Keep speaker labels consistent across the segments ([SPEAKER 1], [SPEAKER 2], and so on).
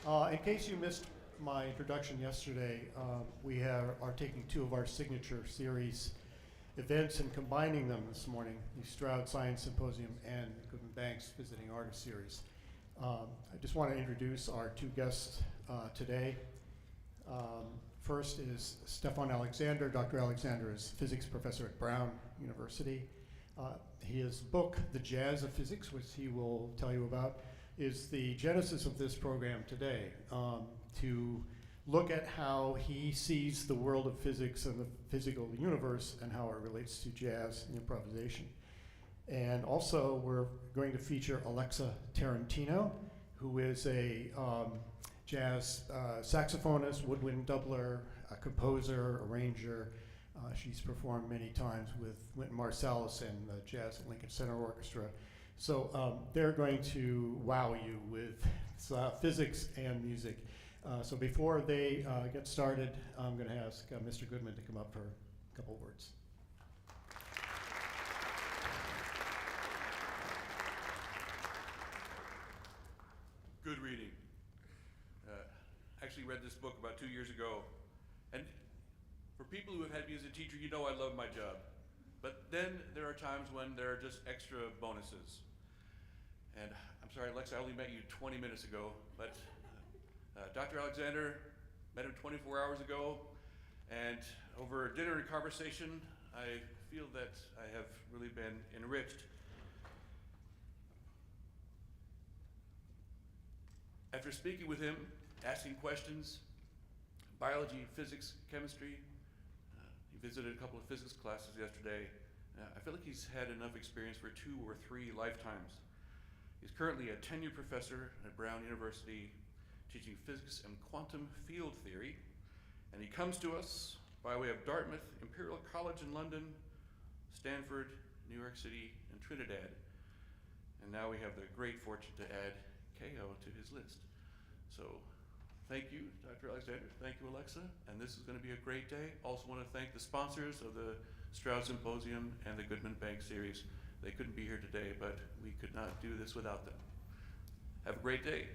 [SPEAKER 1] In case you missed my introduction yesterday, we are taking two of our signature series events and combining them this morning, the Stroud Science Symposium and Goodman Bank's Visiting Artist Series. I just want to introduce our two guests today. First is Stefan Alexander. Dr. Alexander is physics professor at Brown University. His book, The Jazz of Physics, which he will tell you about, is the genesis of this program today, to look at how he sees the world of physics and the physical universe and how it relates to jazz and improvisation. And also, we're going to feature Alexa Tarantino, who is a jazz saxophonist, woodwind doubler, a composer, arranger. She's performed many times with Wynton Marsalis and the Jazz at Lincoln Center Orchestra. So they're going to wow you with physics and music. So before they get started, I'm going to ask Mr. Goodman to come up for a couple of words.
[SPEAKER 2] Good reading. Actually read this book about 2 years ago. And for people who have had me as a teacher, you know I love my job. But then there are times when there are just extra bonuses. And I'm sorry, Alexa, I only met you 20 minutes ago, but Dr. Alexander, met him 24 hours ago, and over dinner and conversation, I feel that I have really been enriched. After speaking with him, asking questions, biology, physics, chemistry, he visited a couple of physics classes yesterday. I feel like he's had enough experience for 2 or 3 lifetimes. He's currently a tenured professor at Brown University teaching physics and quantum field theory, and he comes to us by way of Dartmouth, Imperial College in London, Stanford, New York City, and Trinidad. And now we have the great fortune to add KO to his list. So thank you, Dr. Alexander. Thank you, Alexa. And this is going to be a great day. Also want to thank the sponsors of the Stroud Symposium and the Goodman Bank series. They couldn't be here today, but we could not do this without them. Have a great day.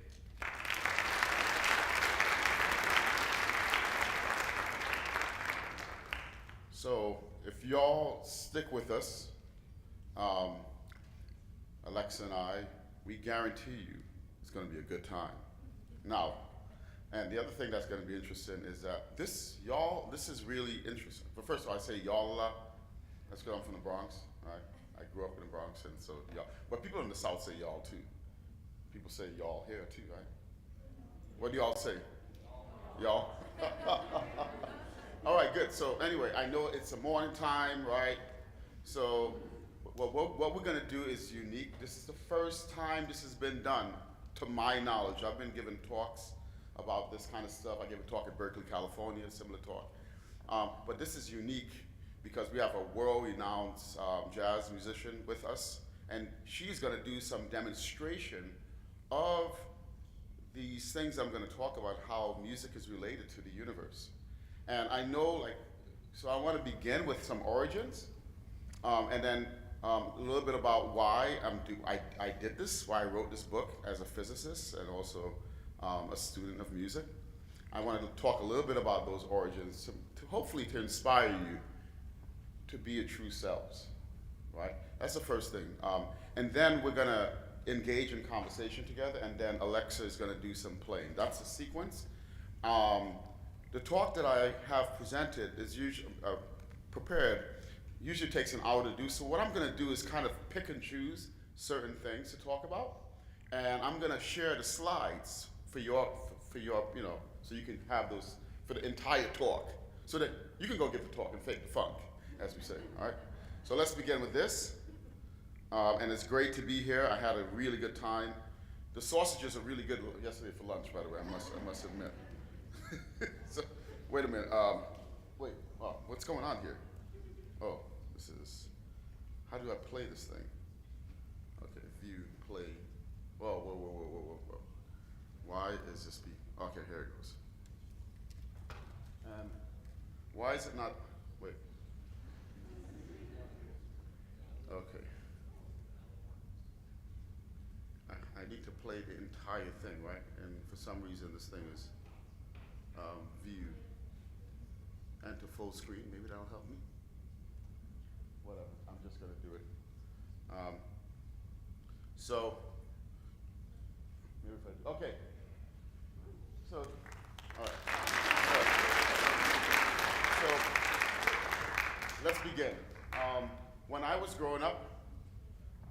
[SPEAKER 3] So if y'all stick with us, Alexa and I, we guarantee you it's going to be a good time. Now, and the other thing that's going to be interesting is that this is really interesting. But first of all, I say y'all a lot. That's because I'm from the Bronx, right? I grew up in the Bronx, and so y'all. But people in the South say y'all too. People say y'all here too, right? What do y'all say? Y'all? All right, good. So anyway, I know it's a morning time, right? So what we're going to do is unique. This is the first time this has been done, to my knowledge. I've been giving talks about this kind of stuff. I gave a talk at Berkeley, California, a similar talk. But this is unique because we have a world-renowned jazz musician with us, and she's going to do some demonstration of these things I'm going to talk about, how music is related to the universe. And I know, so I want to begin with some origins, and then a little bit about why I did this, why I wrote this book as a physicist and also a student of music. I wanted to talk a little bit about those origins to hopefully to inspire you to be your true selves, right? That's the first thing. And then we're going to engage in conversation together, and then Alexa is going to do some playing. That's the sequence. The talk that I have presented is usually prepared, usually takes an hour to do. So what I'm going to do is kind of pick and choose certain things to talk about, and I'm going to share the slides for your so you can have those for the entire talk, so that you can go get the talk and fake the funk, as we say. All right. So let's begin with this. And it's great to be here. I had a really good time. The sausages are really good yesterday for lunch, by the way. I must admit. So, wait a minute. What's going on here? Oh, this is. How do I play this thing? Okay, view, play. Whoa. Why is this beat? Okay, here it goes. And why is it not? Wait. Okay. I need to play the entire thing, right? And for some reason, this thing is viewed. Enter full screen, maybe that'll help me. Whatever, I'm just gonna do it. So, maybe if I, okay. So, all right. So, let's begin. When I was growing up,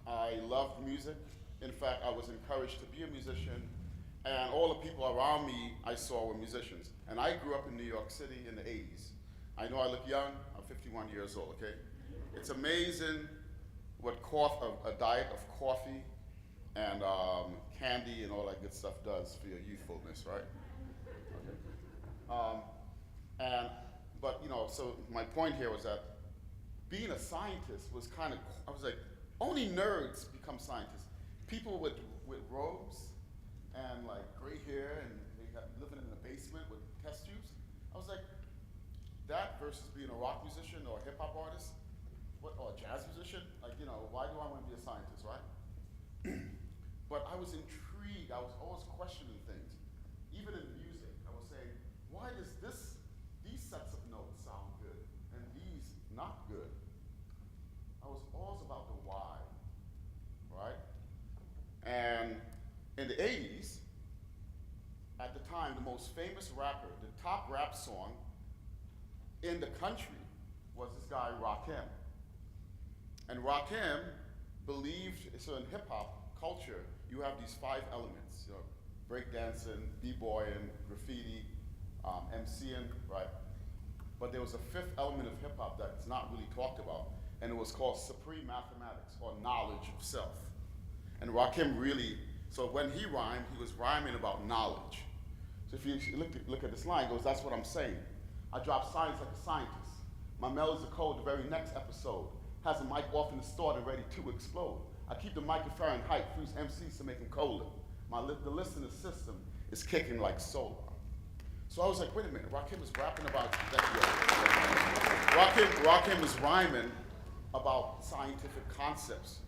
[SPEAKER 3] I loved music. In fact, I was encouraged to be a musician, and all the people around me I saw were musicians. And I grew up in New York City in the 80s. I know I look young, I'm 51 years old, okay? It's amazing what a diet of coffee and candy and all that good stuff does for your youthfulness, right? Okay. But you know, so my point here was that being a scientist was kind of, I was like, only nerds become scientists. People with robes and like gray hair and they living in a basement with test tubes. I was like, that versus being a rock musician or a hip hop artist, or a jazz musician, like, you know, why do I want to be a scientist, right? But I was intrigued, I was always questioning things. Even in music, I was saying, why does these sets of notes sound good and these not good? I was always about the why, right? And in the 80s, at the time, the most famous rapper, the top rap song in the country was this guy, Rakim. And Rakim believed, so in hip hop culture, you have these 5 elements, you know, breakdancing, b-boying, graffiti, MCing, right? But there was a 5th element of hip hop that's not really talked about, and it was called supreme mathematics, or knowledge of self. And Rakim really, so when he rhymed, he was rhyming about knowledge. So if you look at this line, it goes, that's what I'm saying. I drop science like a scientist. My melodies are cold the very next episode. Has a mic off in the store and ready to explode. I keep the mic at Fahrenheit, freeze MCs to make them colder. The listener system is kicking like solar. So I was like, wait a minute, Rakim is rapping about, Rakim is rhyming about scientific concepts.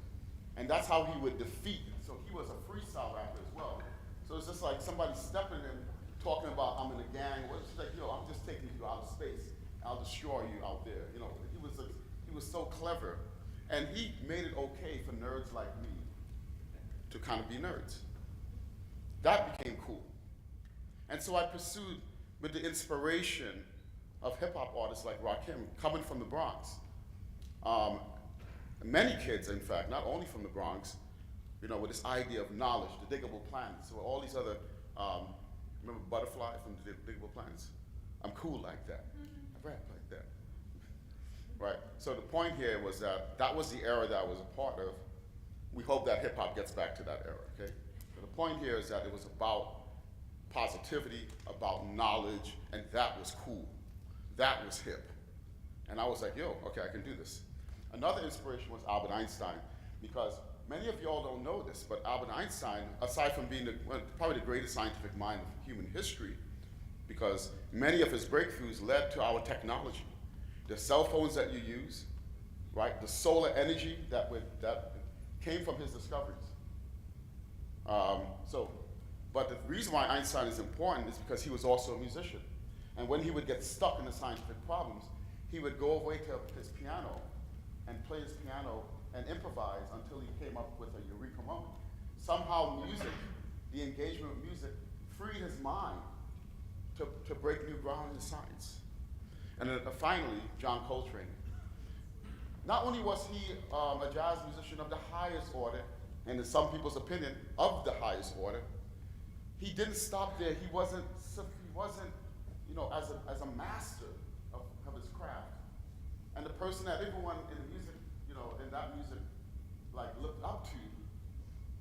[SPEAKER 3] And that's how he would defeat. So he was a freestyle rapper as well. So it's just like somebody stepping in, talking about, I'm in a gang. It's like, yo, I'm just taking you out of space. I'll destroy you out there. You know, he was so clever. And he made it okay for nerds like me to kind of be nerds. That became cool. And so I pursued with the inspiration of hip hop artists like Rakim, coming from the Bronx. Many kids, in fact, not only from the Bronx, you know, with this idea of knowledge, the diggable planets, so all these other, remember Butterfly from the Diggable Planets? I'm cool like that. I rap like that. Right, so the point here was that was the era that I was a part of. We hope that hip hop gets back to that era, okay? So the point here is that it was about positivity, about knowledge, and that was cool. That was hip. And I was like, yo, okay, I can do this. Another inspiration was Albert Einstein, because many of y'all don't know this, but Albert Einstein, aside from being probably the greatest scientific mind of human history, because many of his breakthroughs led to our technology. The cell phones that you use, right? The solar energy that came from his discoveries. But the reason why Einstein is important is because he was also a musician. And when he would get stuck in the scientific problems, he would go away to his piano and play his piano and improvise until he came up with a eureka moment. Somehow music, the engagement with music, freed his mind to break new ground in science. And then finally, John Coltrane. Not only was he a jazz musician of the highest order, and in some people's opinion, of the highest order, he didn't stop there. He wasn't you know, as a master of his craft. And the person that everyone in the music, you know, in that music, like looked up to,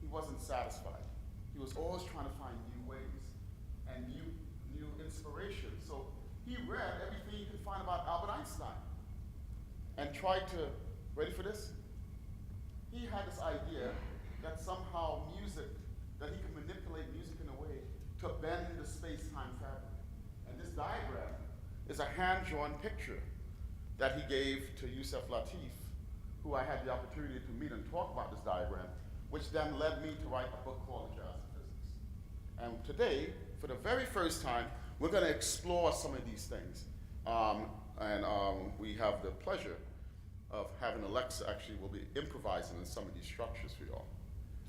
[SPEAKER 3] he wasn't satisfied. He was always trying to find new ways and new inspiration. So he read everything you could find about Albert Einstein and tried to, ready for this? He had this idea that somehow music, that he could manipulate music in a way to bend the space-time fabric. And this diagram is a hand-drawn picture that he gave to Yusef Lateef, who I had the opportunity to meet and talk about this diagram, which then led me to write a book called The Jazz of Physics. today, for the very first time, we're going to explore some of these things. We have the pleasure of having Alexa actually will be improvising on some of these structures for y'all.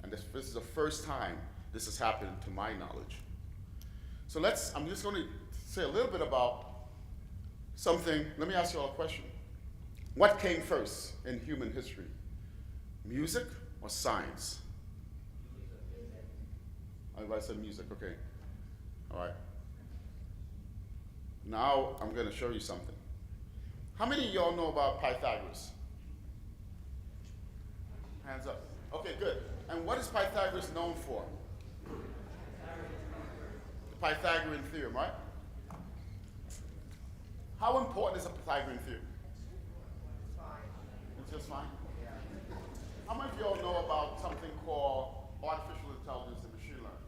[SPEAKER 3] And this is the first time this has happened to my knowledge. So I'm just going to say a little bit about something. Let me ask you all a question. What came first in human history? Music or science? Everybody said music, okay. All right. Now I'm going to show you something. How many of y'all know about Pythagoras? Hands up. Okay, good. And what is Pythagoras known for? The Pythagorean theorem, right? How important is a Pythagorean theorem? It's just fine? How many of y'all know about something called artificial intelligence and machine learning?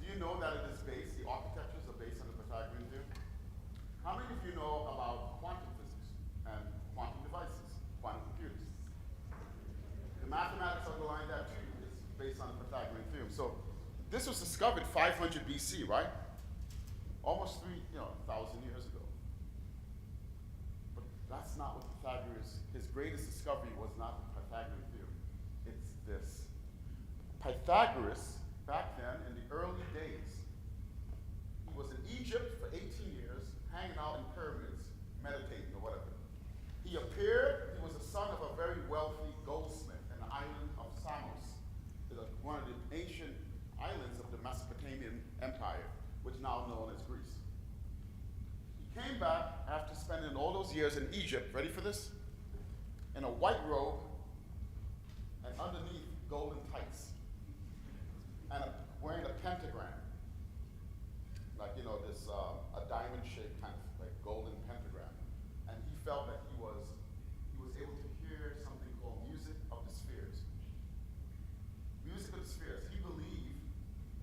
[SPEAKER 3] Do you know that it is based, the architectures are based on the Pythagorean theorem? How many of you know about quantum physics and quantum devices, quantum computers? The mathematics underlying that too is based on the Pythagorean theorem. So this was discovered 500 BC, right? Almost 3,000 years ago. But that's not what Pythagoras, his greatest discovery was not the Pythagorean theorem. It's this. Pythagoras, back then in the early days, he was in Egypt for 18 years, hanging out in pyramids, meditating or whatever. He appeared, he was the son of a very wealthy goldsmith in the island of Samos, one of the ancient islands of the Mesopotamian Empire, which is now known as Greece. He came back after spending all those years in Egypt, ready for this? In a white robe and underneath golden tights, and wearing a pentagram, like this a diamond-shaped kind of like golden pentagram. And he felt that he was able to hear something called music of the spheres. Music of the spheres. He believed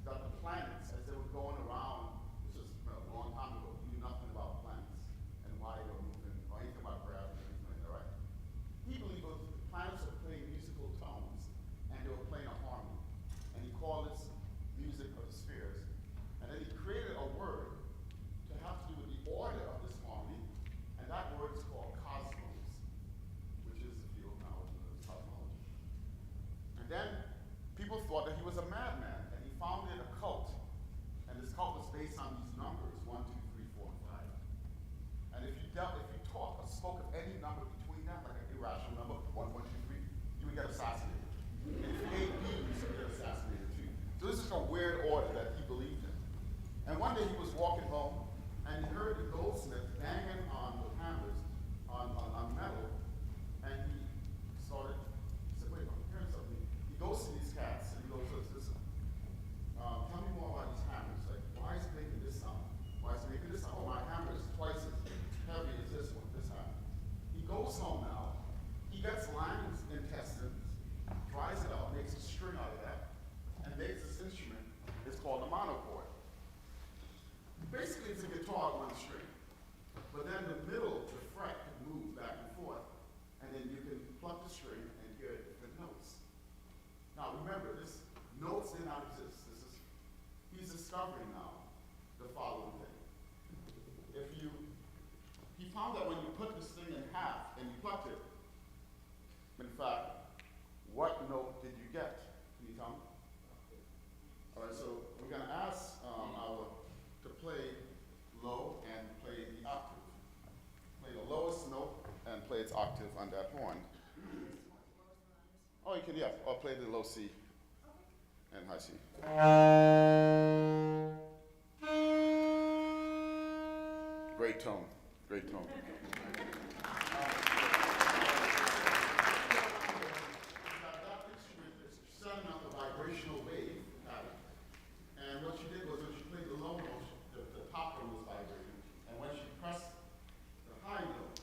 [SPEAKER 3] that the planets, as they were going around, this was a long time ago, he knew nothing about planets and why they were moving, or anything about gravity or anything like that, right? He believed the planets were playing musical tones, and they were playing a harmony. And he called this music of the spheres. And then he created a word to have to do with the order of this harmony, and that word is called cosmos, which is the field now of cosmology. And then people thought that he was a madman, and he founded a cult. And this cult was based on these numbers, 1, 2, 3, 4, and 5. And if you talk or spoke of any number between that, like an irrational number, 1, 2, 3, you would get assassinated. And if you ate beans, you would get assassinated too. So this is a weird order that he believed in. And one day he was walking home, and he heard the goldsmith banging on the hammers on metal, and he said, wait, I'm hearing something. He goes to these cats, and he goes, listen, tell me more about these hammers. Like, why is it making this sound? Why is it making this sound? Oh, my hammer is twice as heavy as this one, this hammer. He goes home now, he gets lion's intestines, dries it out, makes a string out of that, and makes this instrument. It's called a monochord. Basically, it's a guitar on one string. But then the middle, the fret, can move back and forth, and then you can pluck the string and hear different notes. Now remember, this notes did not exist. He's discovering now the following thing. He found that when you put this thing in half and you plucked it, in fact, what note did you get? Can you tell me? All right, so we're going to ask to play low and play the octave. Play the lowest note and play its octave on that horn. Oh, you can, yeah, or play the low C and high C. Great tone, great tone. That instrument is sending out the vibrational wave pattern. And what she did was when she played the low note, the top one was vibrating. And when she pressed the high note,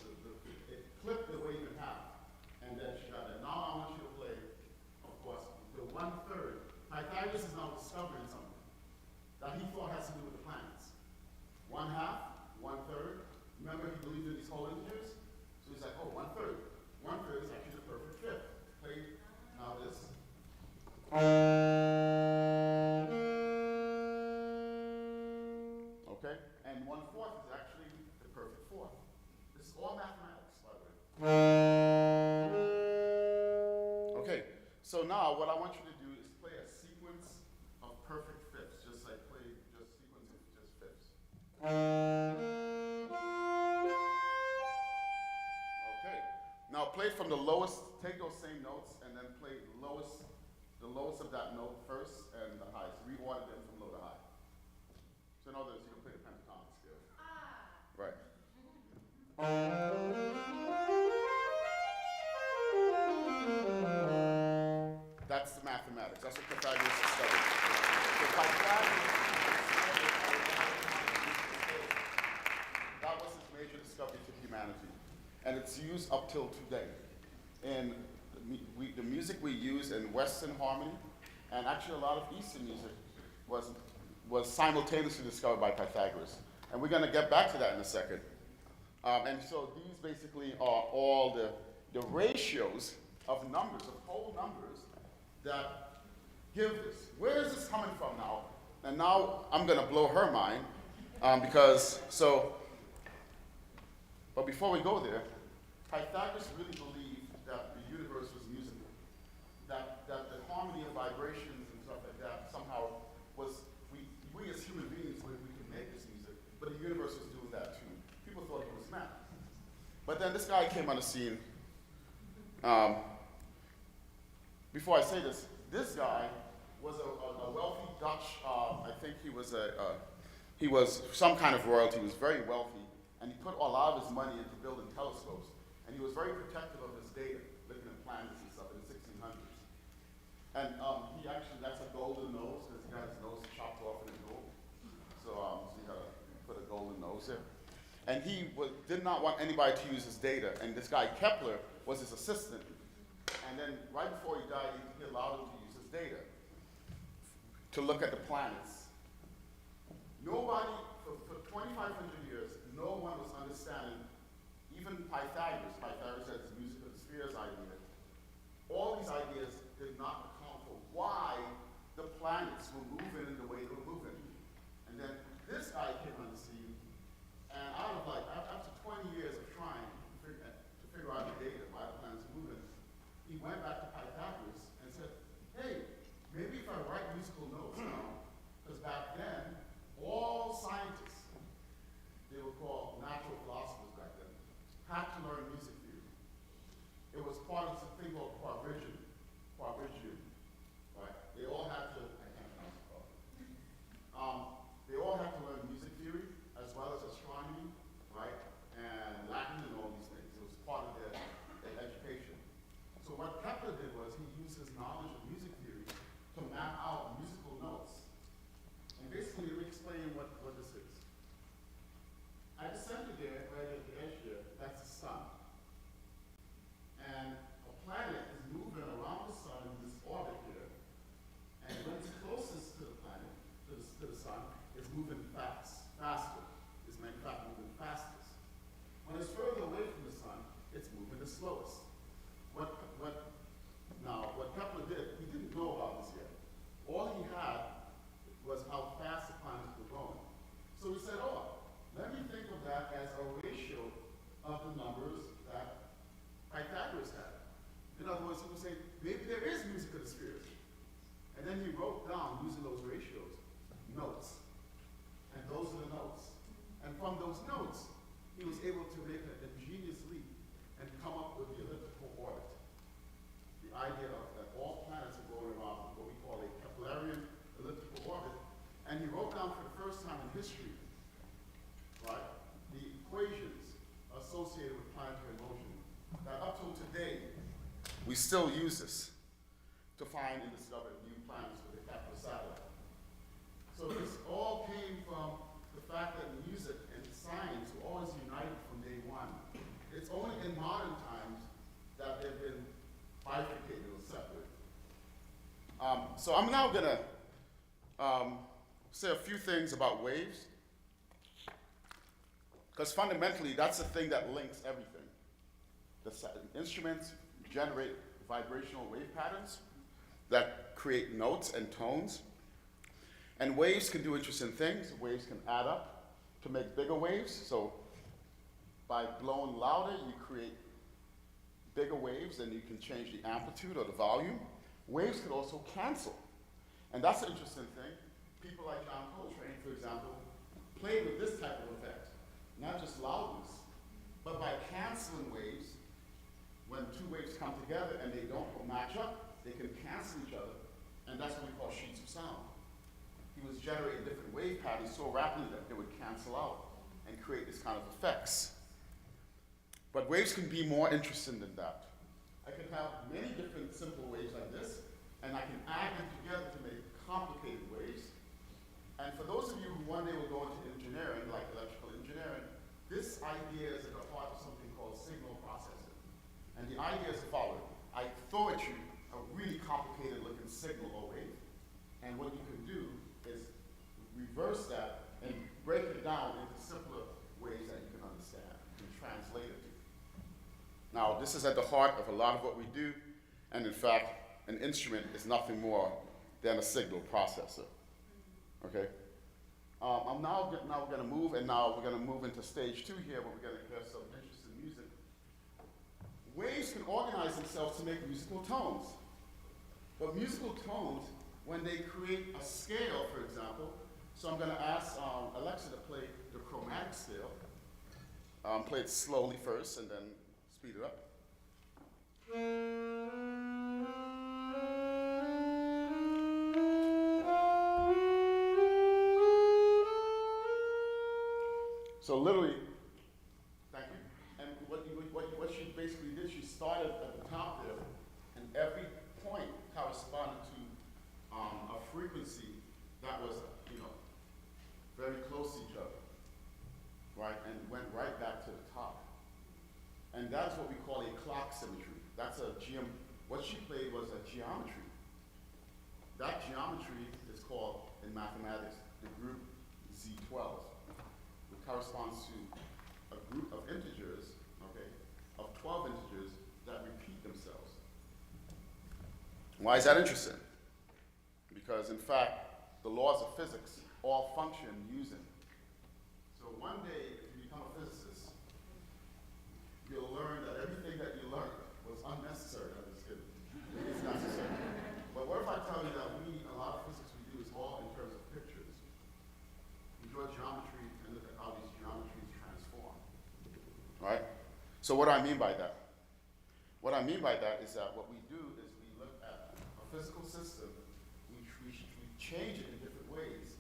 [SPEAKER 3] it clipped the wave in half. And then she got it. Now I want you to play, of course, the 1/3. Pythagoras is now discovering something that he thought has to do with the planets. 1/2, 1/3. Remember, he believed in these whole integers? So he's like, oh, 1/3. 1/3 is actually the perfect fifth. Play now this. now, what I want you to do is play a sequence of perfect fifths, just like play just sequence of just fifths. Okay. Now play from the lowest, take those same notes, and then play the lowest of that note first and the highest. Reorder them from low to high. So in other words, you can play the pentatonic scale. Right. That's the mathematics. That's what Pythagoras discovered. So Pythagoras that was his major discovery to humanity. And it's used up till today. And the music we use in Western harmony, and actually a lot of Eastern music, was simultaneously discovered by Pythagoras. And we're going to get back to that in a second. And so these basically are all the ratios of numbers, of whole numbers, that give this. Where is this coming from now? And now I'm going to blow her mind, but before we go there, Pythagoras really believed that the universe was musical, that the harmony of vibrations and stuff like that somehow was, we as human beings, we can make this music, but the universe was doing that too. People thought it was math. But then this guy came on the scene. Before I say this guy was a wealthy Dutch, I think he was some kind of royalty. He was very wealthy, and he put a lot of his money into building telescopes. And he was very protective of his data, looking at planets and stuff in the 1600s. And he actually, that's a golden nose, because he got his nose chopped off in gold. So he had to put a golden nose there. And he did not want anybody to use his data. And this guy Kepler was his assistant. And then right before he died, he allowed him to use his data to look at the planets. Nobody, for 2,500 years, no one was understanding, even Pythagoras had his music of the spheres idea. All these ideas did not account for why the planets were moving in the way they were moving. And then this guy came on the scene, and after 20 years of trying to figure out the data, why the planets were moving, he went back to Pythagoras and said, hey, maybe if I write musical notes now, because back then, all scientists, they were called natural philosophers back then, had to learn music theory. It was part of something called quadrigium, right? They all had to, I can't pronounce it properly. They all had to learn music theory, as well as astronomy, right? And Latin and all these things. It was part of their education. So what Kepler did was he used his knowledge of music theory to map out musical notes. And basically, let me explain what this is. At the center there, right at the edge there, that's the sun. And a planet is moving around the sun in this orbit here. And when it's closest to the planet, to the sun, it's moving faster. It's in fact moving fastest. When it's further away from the sun, it's moving the slowest. What Kepler did, he didn't know about this yet. All he had was how fast the planets were going. So he said, let me think of that as a ratio of the numbers that Pythagoras had. In other words, he would say, maybe there is music of the spheres. And then he wrote down, using those ratios, notes. And those are the notes. And from those notes, he was able to make an ingenious leap and come up with the elliptical orbit. The idea of that all planets are going around what we call a Keplerian elliptical orbit. And he wrote down for the first time in history, right, the equations associated with planetary motion. That up till today, we still use this to find and discover new planets with the Kepler satellite. So this all came from the fact that music and science were always united from day one. It's only in modern times that they've been bifurcated or separate. So I'm now gonna say a few things about waves, because fundamentally that's the thing that links everything. The instruments generate vibrational wave patterns that create notes and tones. And waves can do interesting things. Waves can add up to make bigger waves. So by blowing louder, you create bigger waves, and you can change the amplitude or the volume. waves could also cancel. And that's an interesting thing. People like John Coltrane, for example, played with this type of effect. Not just loudness, but by canceling waves, when two waves come together and they don't match up, they can cancel each other, and that's what we call sheets of sound. He was generating different wave patterns so rapidly that they would cancel out and create this kind of effects. But waves can be more interesting than that. I can have many different simple waves like this, and I can add them together to make complicated waves. And for those of you who one day will go into engineering, like electrical engineering, this idea is at the heart of something called signal processing. And the idea is the following. I throw at you a really complicated looking signal or wave, and what you can do is reverse that and break it down into simpler ways that you can understand and translate it to. Now, this is at the heart of a lot of what we do, and in fact, an instrument is nothing more than a signal processor. Okay? I'm now going to move, and now we're going to move into stage 2 here, where we're going to hear some interesting music. Waves can organize themselves to make musical tones. But musical tones, when they create a scale, for example, so I'm going to ask Alexa to play the chromatic scale. Play it slowly first, and then speed it up. So literally, thank you. And what she basically did, she started at the top there, and every point corresponded to a frequency that was, very close to each other, right? And went right back to the top. And that's what we call a clock symmetry. That's what she played was a geometry. That geometry is called, in mathematics, the group Z12. It corresponds to a group of integers, okay, of 12 integers that repeat themselves. Why is that interesting? Because in fact, the laws of physics all function using. So one day, if you become a physicist, you'll learn that everything that you learned was unnecessary. I'm just kidding. It's necessary. But what if I tell you that a lot of physics we do is all in terms of pictures? We draw geometry and look at how these geometries transform. Right? So what do I mean by that? What I mean by that is that what we do is we look at a physical system, we change it in different ways,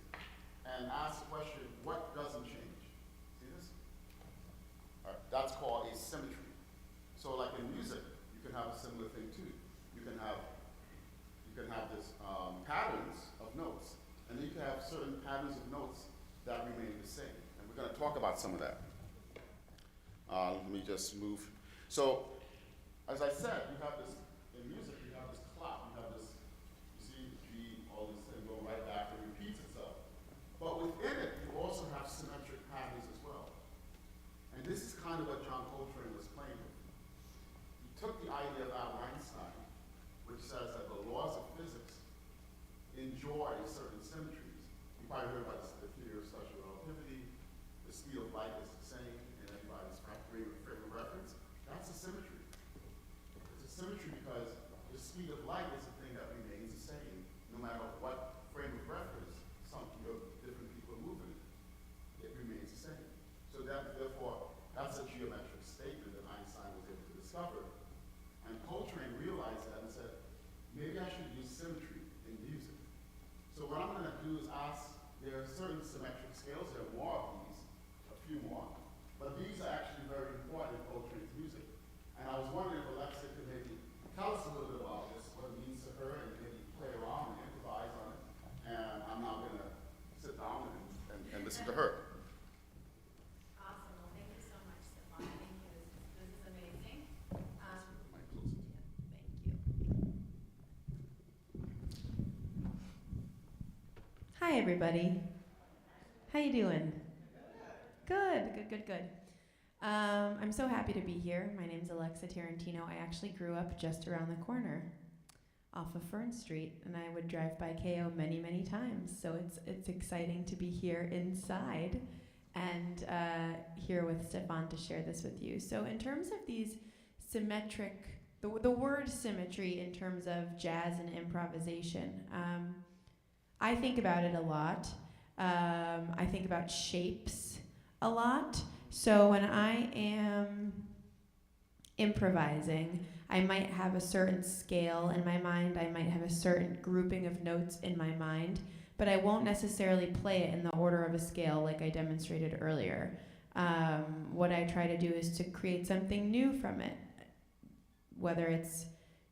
[SPEAKER 3] and ask the question, what doesn't change? See this? All right, that's called a symmetry. So like in music, you can have a similar thing too. You can have this patterns of notes, and then you can have certain patterns of notes that remain the same. And we're going to talk about some of that. Let me just move. So, as I said, you have this, in music, you have this clock, you have this, you see G, all this thing going right back and repeats itself. But within it, you also have symmetric patterns as well. And this is kind of what John Coltrane was playing with. He took the idea of Einstein, which says that the laws of physics enjoy certain symmetries. You probably heard about the theory of special relativity, the speed of light is the same in everybody's frame of reference. That's a symmetry. It's a symmetry because the speed of light is the thing that remains the same no matter what frame of reference different people are moving. It remains the same. So therefore, that's a geometric statement that Einstein was able to discover. And Coltrane realized that and said, maybe I should use symmetry in music. So what I'm going to do is ask, there are certain symmetric scales, there are more of these, a few more, but these are actually very important in Coltrane's music. And I was wondering if Alexa could maybe tell us a little bit about this, what it means to her, and maybe play around and improvise on it. And I'm now going to sit down and listen to her.
[SPEAKER 4] Awesome. Well, thank you so much, Stefan. I think this is amazing.
[SPEAKER 3] Mic closer.
[SPEAKER 4] Thank you. Hi, everybody. How you doing? Good. I'm so happy to be here. My name's Alexa Tarantino. I actually grew up just around the corner off of Fern Street, and I would drive by KO many, many times. So it's exciting to be here inside and here with Stefan to share this with you. So in terms of these symmetric the word symmetry in terms of jazz and improvisation. I think about it a lot. I think about shapes a lot. So when I am improvising, I might have a certain scale in my mind. I might have a certain grouping of notes in my mind, but I won't necessarily play it in the order of a scale like I demonstrated earlier. What I try to do is to create something new from it, whether it's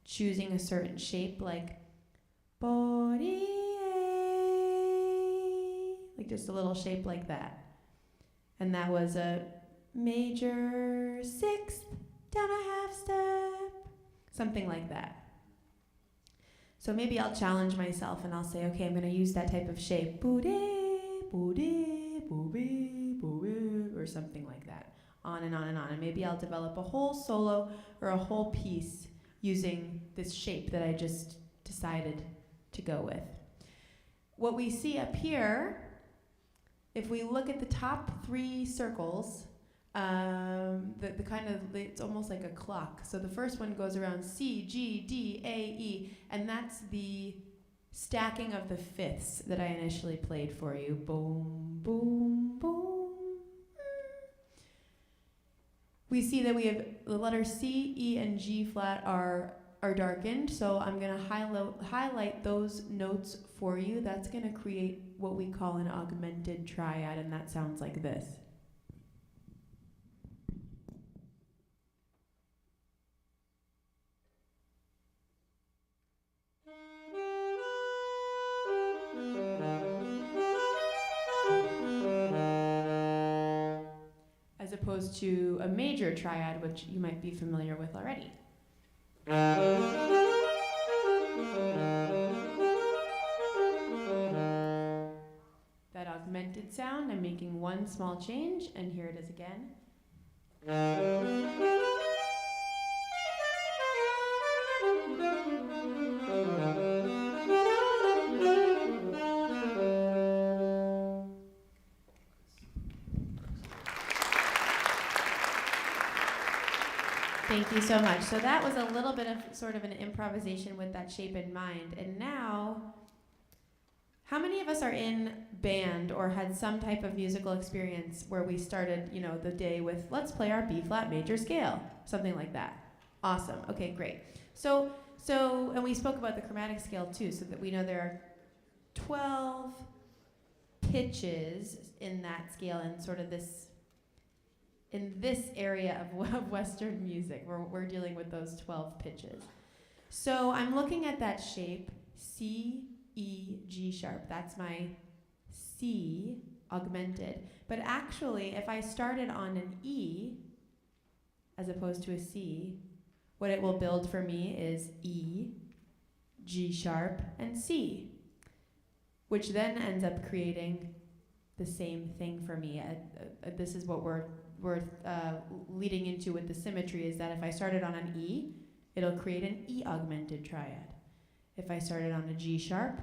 [SPEAKER 4] choosing a certain shape like like just a little shape like that. And that was a major sixth down a half step, something like that. So maybe I'll challenge myself and I'll say, okay, I'm going to use that type of shape, or something like that, on and on and on. And maybe I'll develop a whole solo or a whole piece using this shape that I just decided to go with. What we see up here, if we look at the top 3 circles, the kind of, it's almost like a clock. So the first one goes around C, G, D, A, E, and that's the stacking of the fifths that I initially played for you. Boom, boom, boom. We see that we have the letter C, E, and G flat are darkened, so I'm going to highlight those notes for you. That's going to create what we call an augmented triad, and that sounds like this. As opposed to a major triad, which you might be familiar with already. That augmented sound, I'm making one small change, and here it is again. Thank you so much. So that was a little bit of sort of an improvisation with that shape in mind. And now, how many of us are in band or had some type of musical experience where we started, the day with, let's play our B flat major scale, something like that? Awesome. Okay, great. So, and we spoke about the chromatic scale too, so that we know there are 12 pitches in that scale, and sort of in this area of Western music, we're dealing with those 12 pitches. So I'm looking at that shape, C, E, G sharp. That's my C augmented. But actually, if I started on an E, as opposed to a C, what it will build for me is E, G sharp, and C, which then ends up creating the same thing for me. This is what we're leading into with the symmetry, is that if I started on an E, it'll create an E augmented triad. If I started on a G sharp,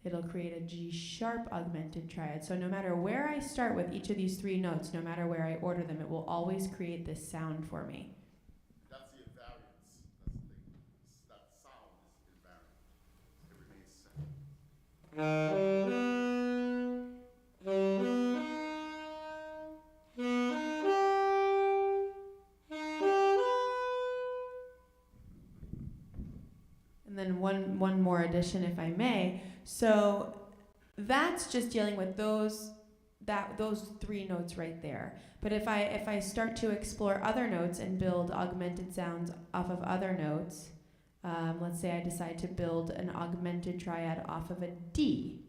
[SPEAKER 4] it'll create a G sharp augmented triad. So no matter where I start with each of these 3 notes, no matter where I order them, it will always create this sound for me.
[SPEAKER 3] That's the invariance. That's the thing. That sound is invariant. It remains the same.
[SPEAKER 4] And then one more addition, if I may. So that's just dealing with those 3 notes right there. But if I start to explore other notes and build augmented sounds off of other notes, let's say I decide to build an augmented triad off of a D.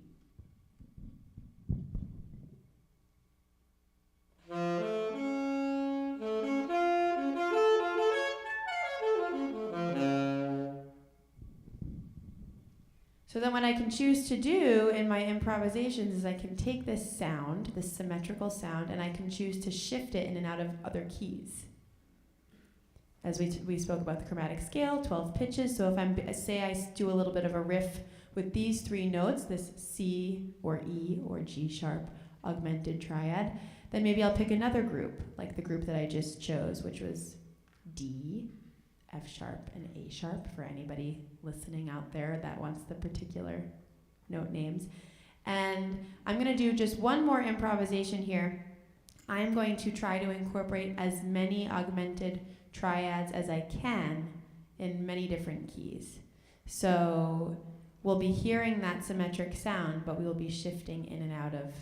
[SPEAKER 4] So then what I can choose to do in my improvisations is I can take this sound, this symmetrical sound, and I can choose to shift it in and out of other keys. As we spoke about the chromatic scale, 12 pitches. So if say I do a little bit of a riff with these 3 notes, this C or E or G sharp augmented triad, then maybe I'll pick another group, like the group that I just chose, which was D, F sharp and A sharp for anybody listening out there that wants the particular note names. And I'm going to do just one more improvisation here. I'm going to try to incorporate as many augmented triads as I can in many different keys. So we'll be hearing that symmetric sound, but we will be shifting in and out of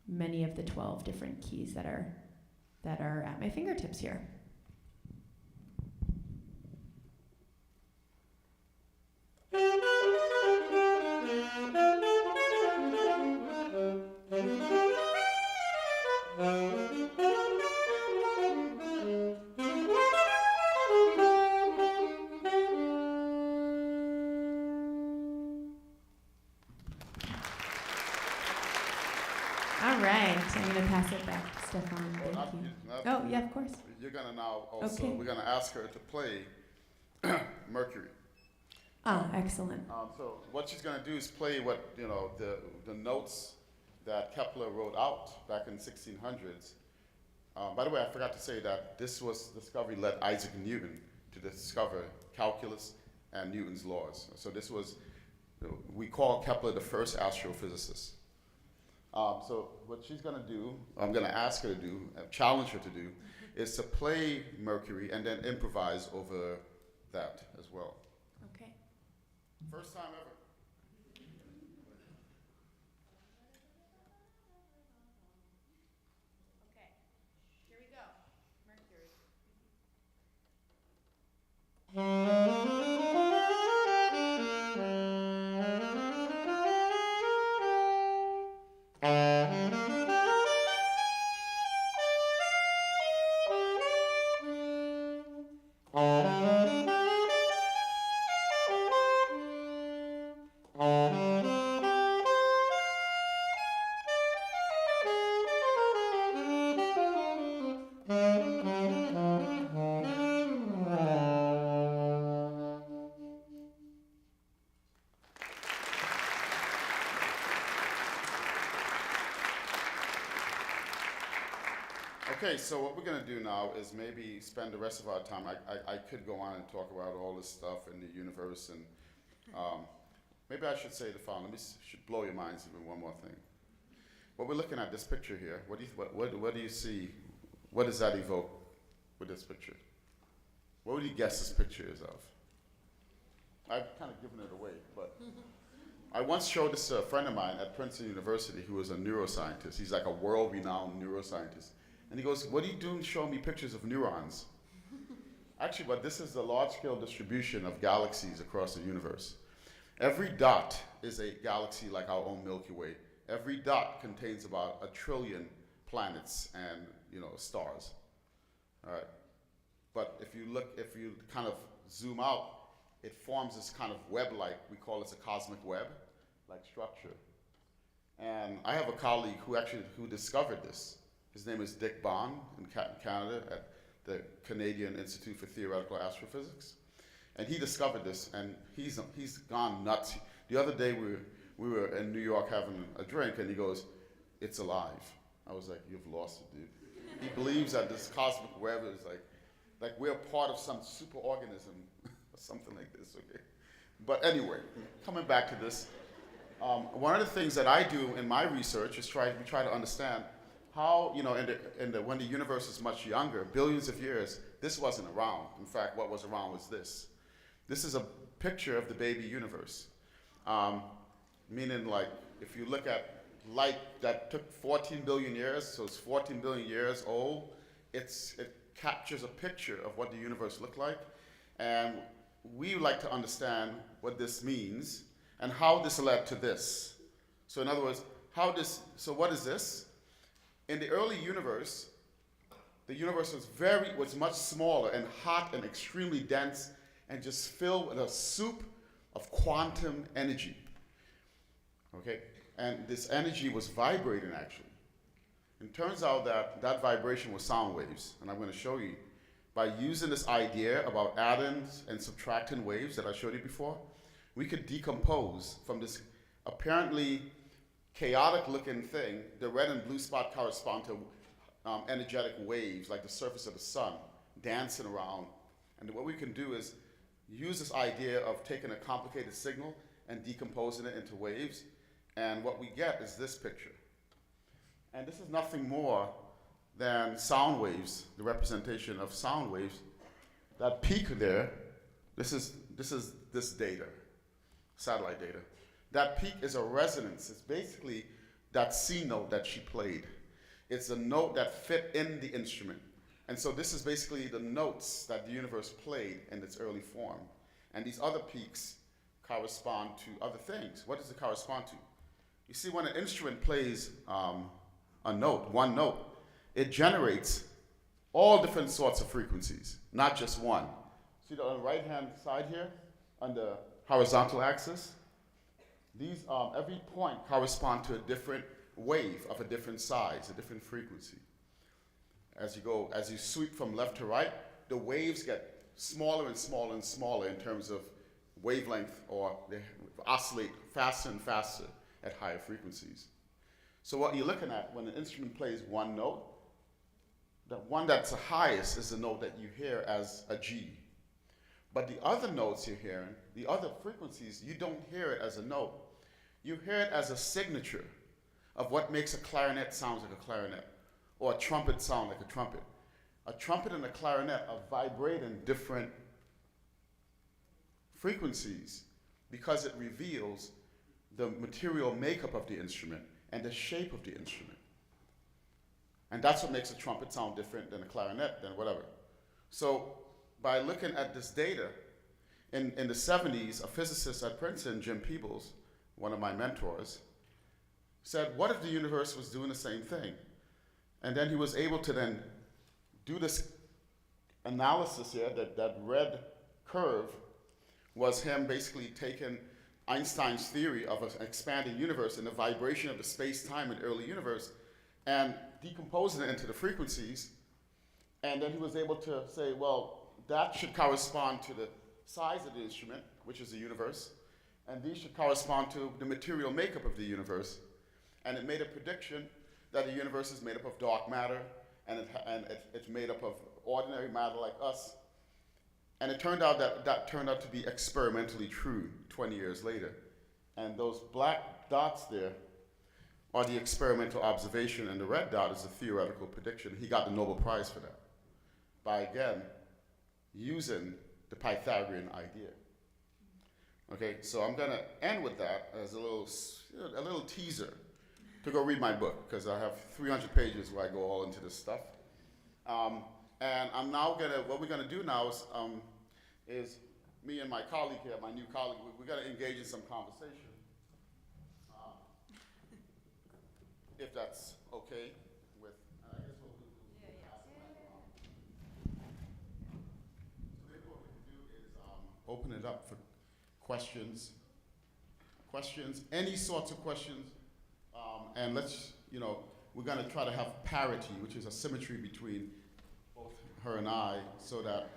[SPEAKER 4] many of the 12 different keys that are at my fingertips here. All right, I'm going to pass it back to Stefan. Thank you. Oh, yeah, of course.
[SPEAKER 3] You're going to now also,
[SPEAKER 4] Okay.
[SPEAKER 3] we're going to ask her to play Mercury.
[SPEAKER 4] Ah, excellent.
[SPEAKER 3] So what she's going to do is play what, you know, the notes that Kepler wrote out back in the 1600s. By the way, I forgot to say that this discovery led Isaac Newton to discover calculus and Newton's laws. So this was, we call Kepler the first astrophysicist. So what she's going to do, I'm going to ask her to do, challenge her to do, is to play Mercury and then improvise over that as well.
[SPEAKER 4] Okay.
[SPEAKER 3] First time ever.
[SPEAKER 4] Okay, here we go. Mercury.
[SPEAKER 3] Okay, so what we're going to do now is maybe spend the rest of our time. I could go on and talk about all this stuff in the universe, and maybe I should say the following. Should blow your minds even one more thing. What we're looking at, this picture here, what do you see? What does that evoke with this picture? What would you guess this picture is of? I've kind of given it away, but I once showed this to a friend of mine at Princeton University who was a neuroscientist. He's like a world-renowned neuroscientist. And he goes, "What are you doing showing me pictures of neurons?" Actually, but this is the large-scale distribution of galaxies across the universe. Every dot is a galaxy like our own Milky Way. Every dot contains about 1 trillion planets and, you know, stars. All right. But if you kind of zoom out, it forms this kind of web-like, we call this a cosmic web-like structure. And I have a colleague who discovered this. His name is Dick Bond in Canada at the Canadian Institute for Theoretical Astrophysics. And he discovered this, and he's gone nuts. The other day we were in New York having a drink, and he goes, "It's alive." I was like, "You've lost it, dude." He believes that this cosmic web is like we're part of some superorganism or something like this, okay? But anyway, coming back to this, one of the things that I do in my research is we try to understand how, you know, when the universe is much younger, billions of years, this wasn't around. In fact, what was around was this. This is a picture of the baby universe. Meaning, like, if you look at light that took 14 billion years, so it's 14 billion years old, it captures a picture of what the universe looked like. And we like to understand what this means and how this led to this. So in other words, what is this? In the early universe, the universe was much smaller and hot and extremely dense and just filled with a soup of quantum energy. Okay? And this energy was vibrating, actually. It turns out that vibration was sound waves, and I'm going to show you. By using this idea about atoms and subtracting waves that I showed you before, we could decompose from this apparently chaotic-looking thing. The red and blue spot correspond to energetic waves, like the surface of the sun, dancing around And what we can do is use this idea of taking a complicated signal and decomposing it into waves. And what we get is this picture. And this is nothing more than sound waves, the representation of sound waves. That peak there, this is this data, satellite data. That peak is a resonance. It's basically that C note that she played. It's a note that fit in the instrument. And so this is basically the notes that the universe played in its early form. And these other peaks correspond to other things. What does it correspond to? You see, when an instrument plays a note, one note, it generates all different sorts of frequencies, not just one. See on the right-hand side here, on the horizontal axis, these every point corresponds to a different wave of a different size, a different frequency. As you sweep from left to right, the waves get smaller and smaller and smaller in terms of wavelength, or they oscillate faster and faster at higher frequencies. So what you're looking at when an instrument plays one note, the one that's the highest is the note that you hear as a G. But the other notes you're hearing, the other frequencies, you don't hear it as a note. You hear it as a signature of what makes a clarinet sound like a clarinet, or a trumpet sound like a trumpet. A trumpet and a clarinet are vibrating different frequencies because it reveals the material makeup of the instrument and the shape of the instrument. And that's what makes a trumpet sound different than a clarinet, than whatever. So by looking at this data, in the 70s, a physicist at Princeton, Jim Peebles, one of my mentors, said, what if the universe was doing the same thing? And then he was able to then do this analysis here, that red curve was him basically taking Einstein's theory of an expanding universe and the vibration of the space-time in the early universe and decomposing it into the frequencies. And then he was able to say, well, that should correspond to the size of the instrument, which is the universe, and these should correspond to the material makeup of the universe. And it made a prediction that the universe is made up of dark matter, and it's made up of ordinary matter like us. And it turned out that turned out to be experimentally true 20 years later. And those black dots there are the experimental observation, and the red dot is the theoretical prediction. He got the Nobel Prize for that by, again, using the Pythagorean idea. Okay, so I'm gonna end with that as a little teaser to go read my book, because I have 300 pages where I go all into this stuff. And I'm now what we're gonna do now is me and my colleague here, my new colleague, we're gonna engage in some conversation. If that's okay with, I guess we'll pass the mic around. So then what we can do is open it up for questions, any sorts of questions. And let's, we're gonna try to have parity, which is a symmetry between both her and I, so that,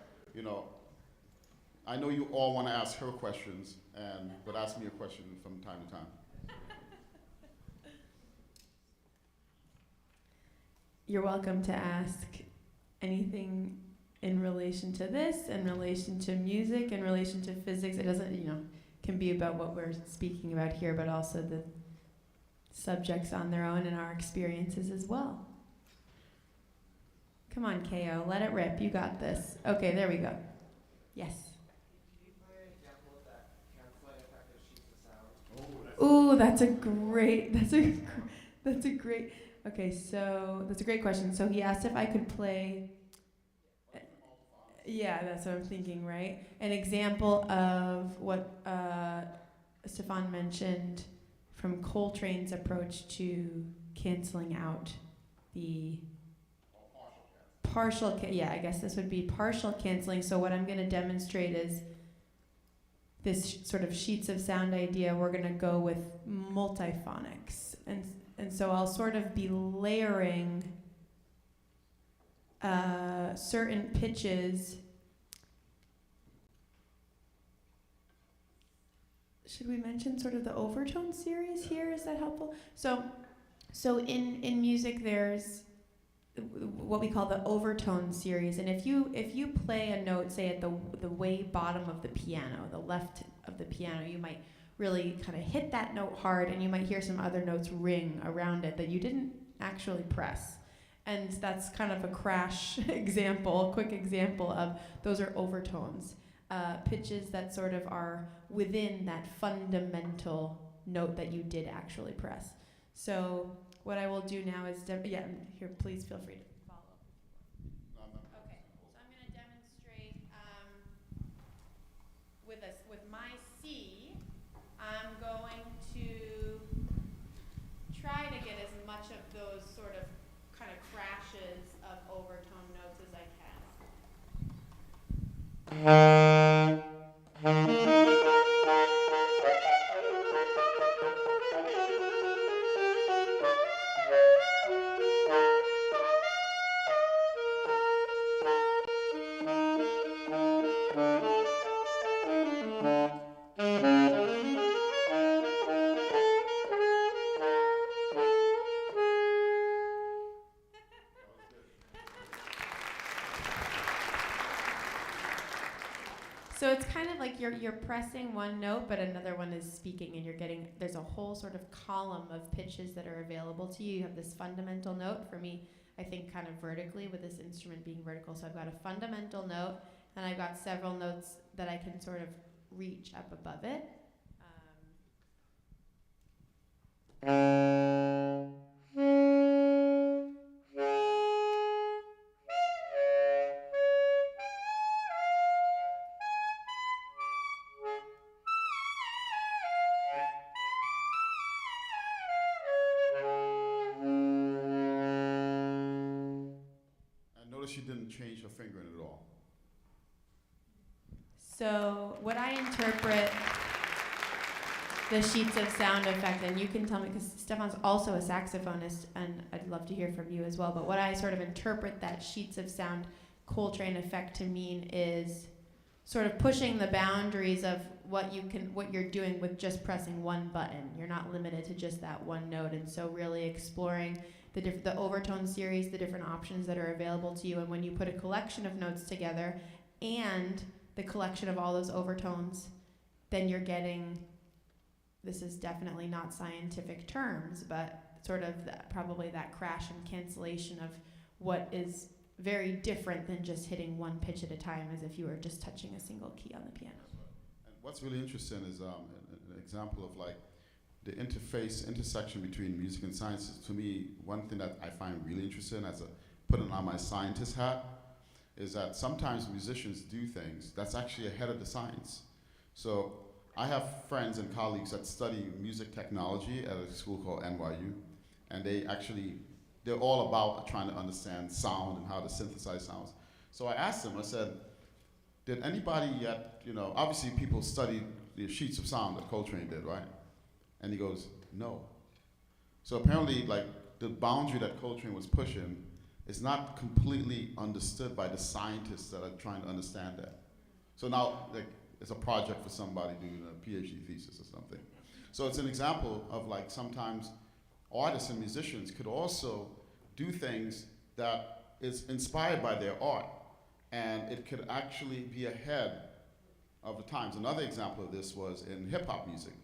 [SPEAKER 3] I know you all wanna ask her questions, but ask me a question from time to time.
[SPEAKER 4] You're welcome to ask anything in relation to this, in relation to music, in relation to physics. It doesn't, can be about what we're speaking about here, but also the subjects on their own and our experiences as well. Come on, KO, let it rip. You got this. Okay, there we go. Yes.
[SPEAKER 5] Can you play an example of that canceling effect of sheets of sound?
[SPEAKER 4] Ooh, that's a great. Okay, so that's a great question. So he asked if I could play. Yeah, that's what I'm thinking, right? An example of what Stefan mentioned from Coltrane's approach to canceling out the partial. I guess this would be partial canceling. So what I'm going to demonstrate is this sort of sheets of sound idea. We're going to go with multiphonics, and so I'll sort of be layering certain pitches. Should we mention sort of the overtone series here? Is that helpful? So in music, there's what we call the overtone series. And if you play a note, say at the way bottom of the piano, the left of the piano, you might really kind of hit that note hard, and you might hear some other notes ring around it that you didn't actually press. And that's kind of a crash example, a quick example of those are overtones, pitches that sort of are within that fundamental note that you did actually press. So what I will do now is, here, please feel free to follow. Okay, so I'm going to demonstrate with my C. I'm going to try to get as much of those sort of kind of crashes of overtone notes as I can. So it's kind of like you're pressing one note, but another one is speaking, and you're getting, there's a whole sort of column of pitches that are available to you. You have this fundamental note. For me, I think kind of vertically with this instrument being vertical. So I've got a fundamental note, and I've got several notes that I can sort of reach up above it.
[SPEAKER 3] She didn't change her fingering at all.
[SPEAKER 4] So what I interpret the sheets of sound effect, and you can tell me, because Stefan's also a saxophonist, and I'd love to hear from you as well, but what I sort of interpret that sheets of sound Coltrane effect to mean is sort of pushing the boundaries of what you're doing with just pressing one button. You're not limited to just that one note, and so really exploring the overtone series, the different options that are available to you, and when you put a collection of notes together and the collection of all those overtones, then you're getting, this is definitely not scientific terms, but sort of probably that crash and cancellation of what is very different than just hitting one pitch at a time, as if you were just touching a single key on the piano.
[SPEAKER 3] And what's really interesting is an example of like the intersection between music and science. To me, one thing that I find really interesting, as putting on my scientist hat, is that sometimes musicians do things that's actually ahead of the science. So I have friends and colleagues that study music technology at a school called NYU, and they're all about trying to understand sound and how to synthesize sounds. So I asked them, I said, did anybody yet, obviously people studied the sheets of sound that Coltrane did, right? And he goes, no. So apparently, like, the boundary that Coltrane was pushing is not completely understood by the scientists that are trying to understand that. So now, like, it's a project for somebody doing a PhD thesis or something. So it's an example of, like, sometimes artists and musicians could also do things that is inspired by their art, and it could actually be ahead of the times. Another example of this was in hip-hop music.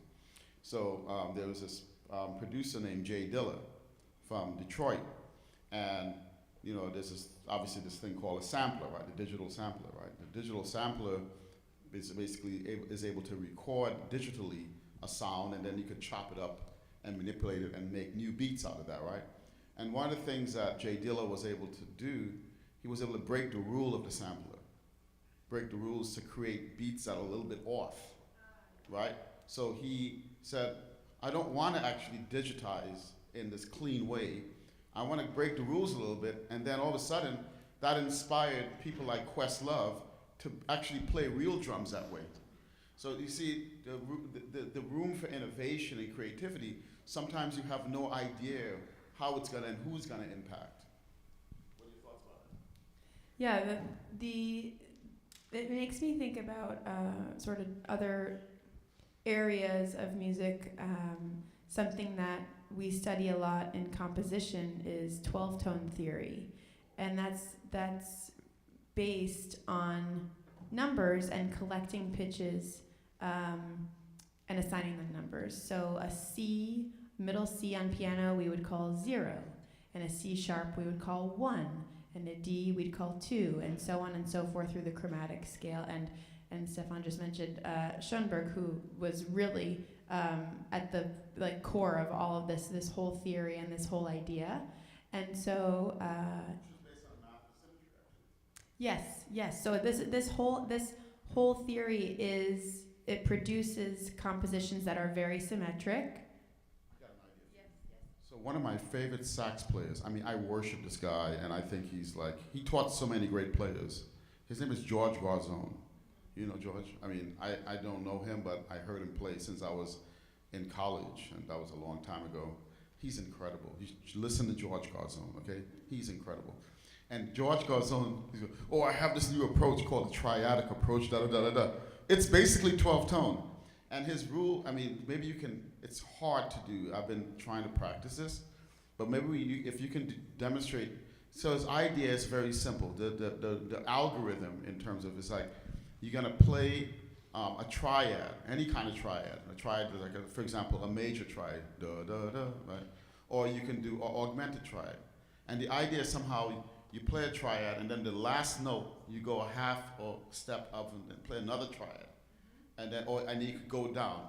[SPEAKER 3] So there was this producer named Jay Dilla from Detroit, and there's obviously this thing called a sampler, right? The digital sampler, right? The digital sampler is basically able to record digitally a sound, and then you could chop it up and manipulate it and make new beats out of that, right? And one of the things that Jay Dilla was able to do, he was able to break the rule of the sampler, break the rules to create beats that are a little bit off, right? So he said, I don't want to actually digitize in this clean way. I want to break the rules a little bit, and then all of a sudden, that inspired people like Questlove to actually play real drums that way. So you see, the room for innovation and creativity, sometimes you have no idea how it's going to and who's going to impact. What are your thoughts about it?
[SPEAKER 4] Yeah, it makes me think about sort of other areas of music. Something that we study a lot in composition is 12-tone theory. and that's based on numbers and collecting pitches and assigning them numbers. So a C, middle C on piano, we would call 0, and a C sharp we would call 1, and a D we'd call 2, and so on and so forth through the chromatic scale. And Stefan just mentioned Schoenberg, who was really at the core of all of this whole theory and this whole idea. And so yes. So this whole theory it produces compositions that are very symmetric.
[SPEAKER 3] I got an idea. Yes. So one of my favorite sax players, I mean, I worship this guy, and I think he taught so many great players. His name is George Varzone. You know George? I mean, I don't know him, but I heard him play since I was in college, and that was a long time ago. He's incredible. You should listen to George Varzone, okay? He's incredible. And George Varzone, he's going, I have this new approach called the triadic approach, da-da-da-da-da. It's basically 12-tone. And his rule, I mean, maybe you can, it's hard to do. I've been trying to practice this, but maybe if you can demonstrate. So his idea is very simple. The algorithm in terms of, it's like, you're gonna play a triad, any kind of triad. A triad is like, for example, a major triad, da-da-da, right? Or you can do an augmented triad. And the idea is somehow you play a triad, and then the last note, you go a half or step up and play another triad. And then you could go down,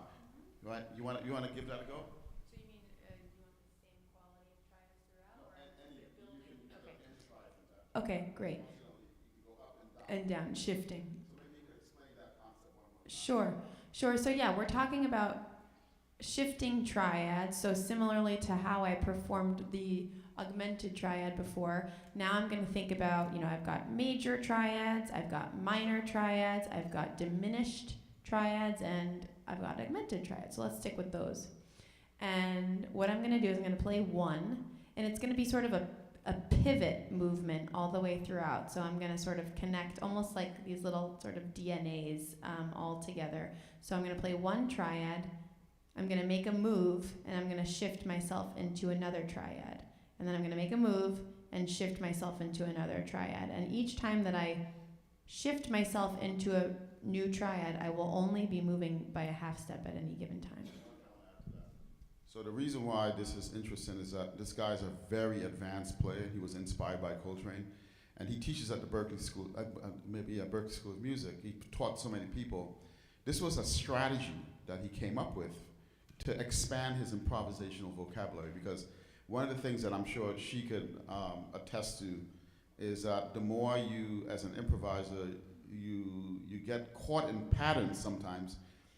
[SPEAKER 3] right? You wanna give that a go?
[SPEAKER 4] So you mean you want the same quality of triads throughout, or
[SPEAKER 3] You can
[SPEAKER 4] okay.
[SPEAKER 3] any triad in that.
[SPEAKER 4] Okay, great.
[SPEAKER 3] You can go up and down.
[SPEAKER 4] And down, shifting.
[SPEAKER 3] So maybe you could explain that concept one more time.
[SPEAKER 4] Sure. So yeah, we're talking about shifting triads. So similarly to how I performed the augmented triad before, now I'm going to think about, I've got major triads, I've got minor triads, I've got diminished triads, and I've got augmented triads. So let's stick with those. And what I'm going to do is I'm going to play 1, and it's going to be sort of a pivot movement all the way throughout. So I'm going to sort of connect almost like these little sort of DNAs all together. So I'm going to play 1 triad, I'm going to make a move, and I'm going to shift myself into another triad. And then I'm going to make a move and shift myself into another triad. And each time that I shift myself into a new triad, I will only be moving by a half step at any given time.
[SPEAKER 3] So the reason why this is interesting is that this guy's a very advanced player. He was inspired by Coltrane, and he teaches at the Berklee School, Berklee School of Music. He taught so many people. This was a strategy that he came up with to expand his improvisational vocabulary, because one of the things that I'm sure she could attest to is that the more you, as an improviser, you get caught in patterns sometimes.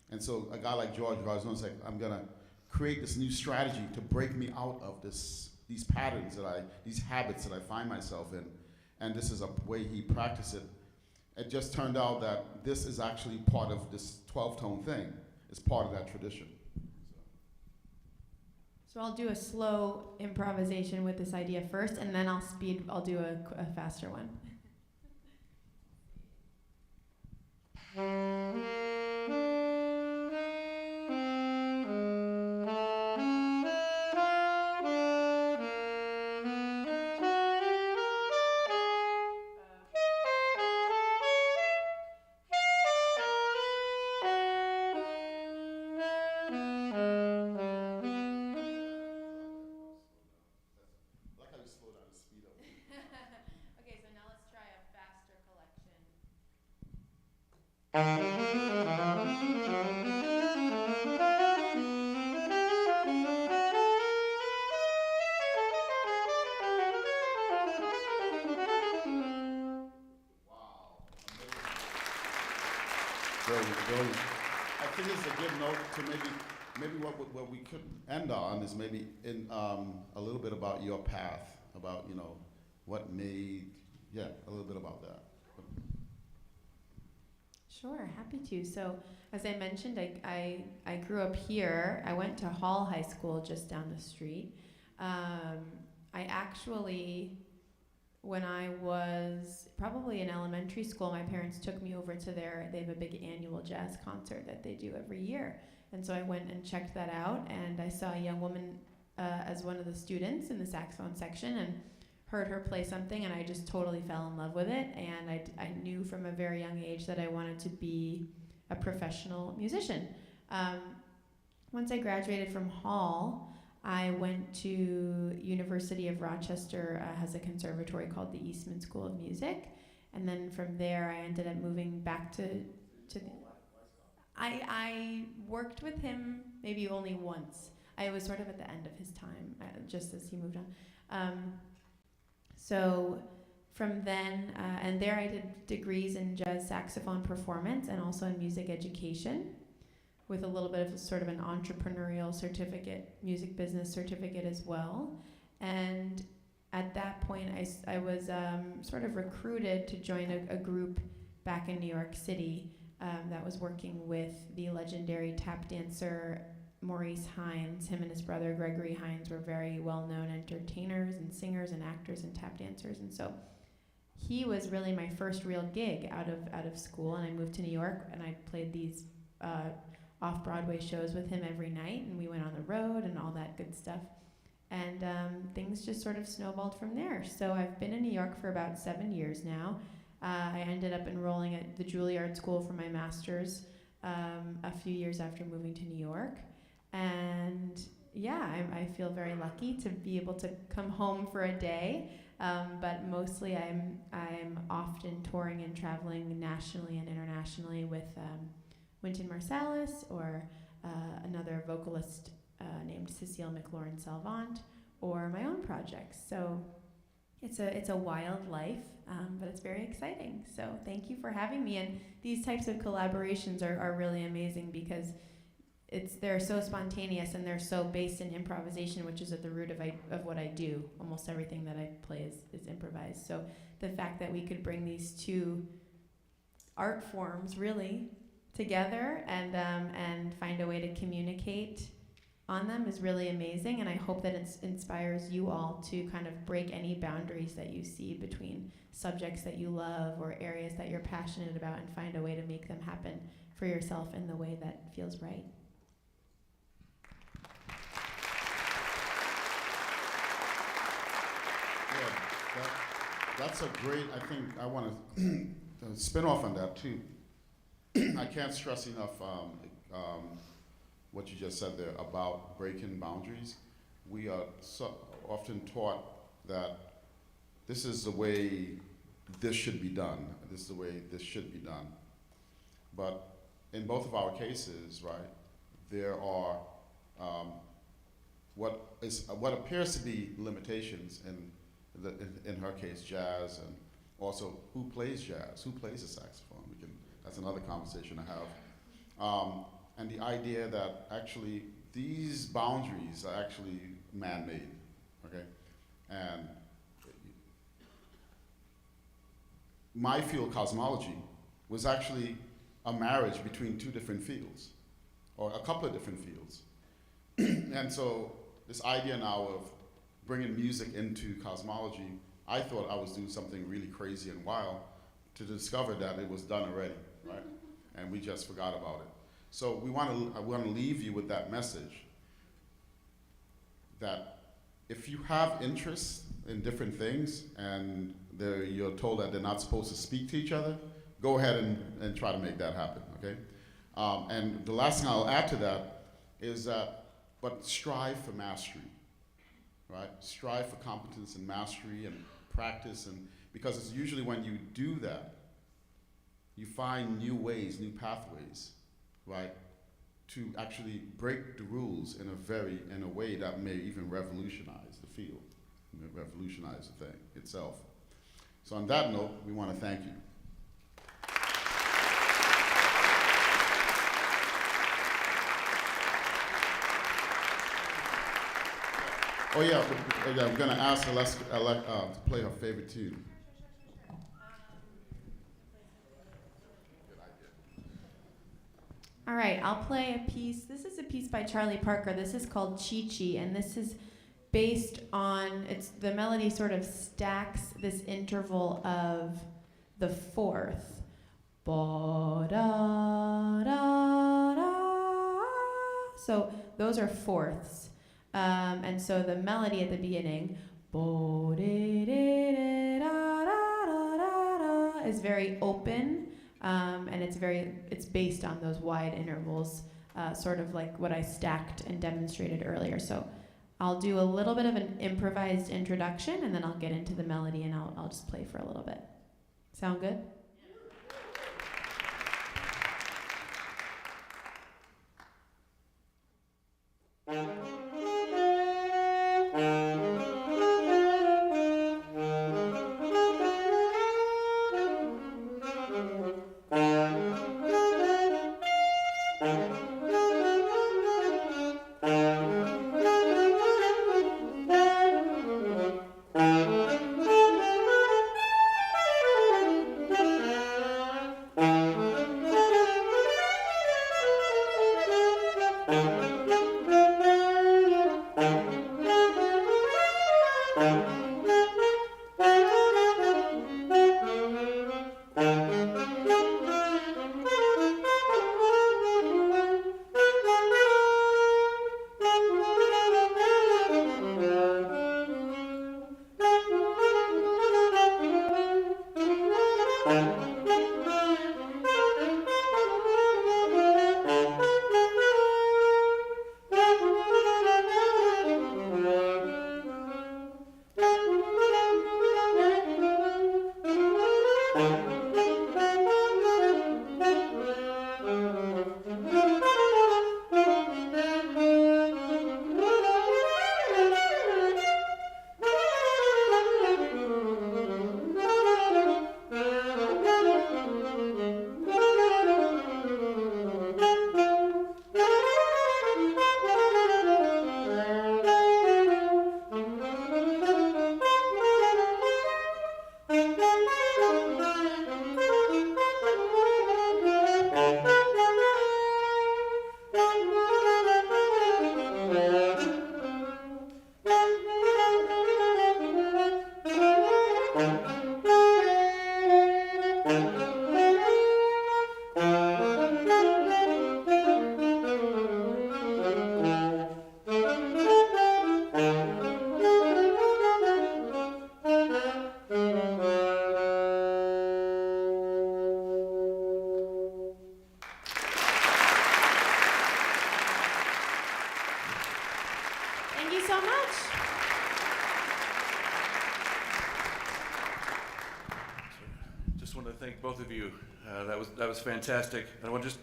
[SPEAKER 3] And so a guy like George Varzone is like, I'm gonna create this new strategy to break me out of these patterns these habits that I find myself in. And this is a way he practiced it. It just turned out that this is actually part of this 12-tone thing. It's part of that tradition.
[SPEAKER 4] So I'll do a slow improvisation with this idea first, and then I'll do a faster one. Okay, so now let's try a faster collection.
[SPEAKER 3] Brilliant. I think it's a good note to maybe what we could end on is maybe in a little bit about your path, about what made, a little bit about that.
[SPEAKER 4] Sure, happy to. So as I mentioned, I grew up here. I went to Hall High School just down the street. I actually, when I was probably in elementary school, my parents took me over to they have a big annual jazz concert that they do every year. And so I went and checked that out, and I saw a young woman as one of the students in the saxophone section, and heard her play something, and I just totally fell in love with it. And I knew from a very young age that I wanted to be a professional musician. Once I graduated from Hall, I went to University of Rochester, has a conservatory called the Eastman School of Music. And then from there, I ended up moving back to I worked with him maybe only once. I was sort of at the end of his time, just as he moved on. So from then, and there I did degrees in jazz saxophone performance and also in music education, with a little bit of sort of an entrepreneurial certificate, music business certificate as well. And at that point, I was sort of recruited to join a group back in New York City that was working with the legendary tap dancer Maurice Hines. Him and his brother Gregory Hines were very well-known entertainers and singers and actors and tap dancers. And so he was really my first real gig out of school. And I moved to New York, and I played these off-Broadway shows with him every night, and we went on the road and all that good stuff. And things just sort of snowballed from there. So I've been in New York for about 7 years now. I ended up enrolling at the Juilliard School for my master's a few years after moving to New York. And yeah, I feel very lucky to be able to come home for a day. But mostly I'm often touring and traveling nationally and internationally with Wynton Marsalis or another vocalist named Cecile McLaurin-Salvant, or my own projects. So it's a wild life, but it's very exciting. So thank you for having me. And these types of collaborations are really amazing because they're so spontaneous and they're so based in improvisation, which is at the root of what I do. Almost everything that I play is improvised. So the fact that we could bring these two art forms really together and find a way to communicate on them is really amazing, and I hope that it inspires you all to kind of break any boundaries that you see between subjects that you love or areas that you're passionate about and find a way to make them happen for yourself in the way that feels right.
[SPEAKER 3] Yeah, that's a great, I think I want to spin off on that too. I can't stress enough what you just said there about breaking boundaries. We are so often taught that this is the way this should be done, this is the way this should be done. But in both of our cases, right, there are what appears to be limitations in her case, jazz, and also who plays jazz, who plays the saxophone. That's another conversation I have. And the idea that actually these boundaries are actually man-made, okay? And my field, cosmology, was actually a marriage between two different fields, or a couple of different fields. And so this idea now of bringing music into cosmology, I thought I was doing something really crazy and wild, to discover that it was done already, right? And we just forgot about it. So I want to leave you with that message that if you have interests in different things and you're told that they're not supposed to speak to each other, go ahead and try to make that happen, okay? And the last thing I'll add to that is but strive for mastery, right? Strive for competence and mastery and practice, and because it's usually when you do that, you find new ways, new pathways, right, to actually break the rules in a way that may even revolutionize the field, revolutionize the thing itself. So on that note, we want to thank you. Oh yeah, I'm going to ask Alexa to play her favorite tune.
[SPEAKER 4] All right, I'll play a piece. This is a piece by Charlie Parker. This is called Chi-Chi, and this is based on, the melody sort of stacks this interval of the fourth. Ba da da da. So those are fourths. And so the melody at the beginning, bo-de-de-de-da-da-da-da-da is very open, and it's based on those wide intervals, sort of like what I stacked and demonstrated earlier. So I'll do a little bit of an improvised introduction, and then I'll get into the melody, and I'll just play for a little bit. Sound good?
[SPEAKER 2] Thank both of you. That was fantastic. I want just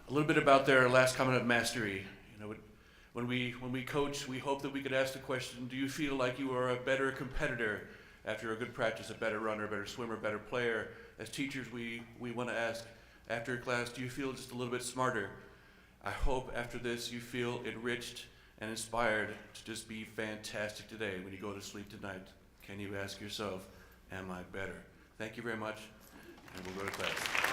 [SPEAKER 2] a little bit about their last comment of mastery. You know, when we coach, we hope that we could ask the question: do you feel like you are a better competitor after a good practice, a better runner, a better swimmer, a better player? As teachers, we want to ask after a class: do you feel just a little bit smarter? I hope after this you feel enriched and inspired to just be fantastic today. When you go to sleep tonight, can you ask yourself, am I better? Thank you very much, and we'll go to class.